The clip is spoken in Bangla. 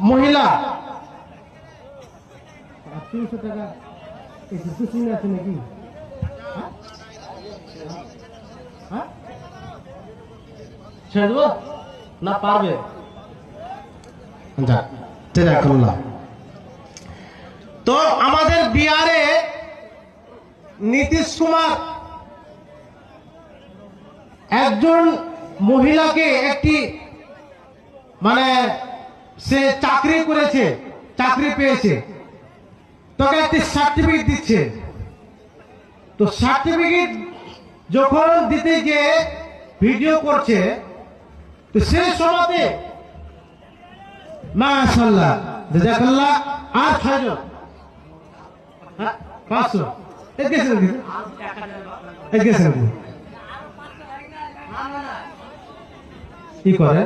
মহিলা 300 টাকা কিছু চিনে আছে নাকি? ছেড়ে দেবো না পারবে? তো আমাদের বিহারে নীতিশ কুমার একজন মহিলাকে একটি মানে সে চাকরি করেছে, চাকরি পেয়েছে, তোকে একটি সার্টিফিকেট দিচ্ছে। তো সার্টিফিকেট যখন দিতে গিয়ে ভিডিও করছে, তো সে সময়তে মাশাআল্লাহ জাযাকাল্লাহ আর 6 জন 500 কি করে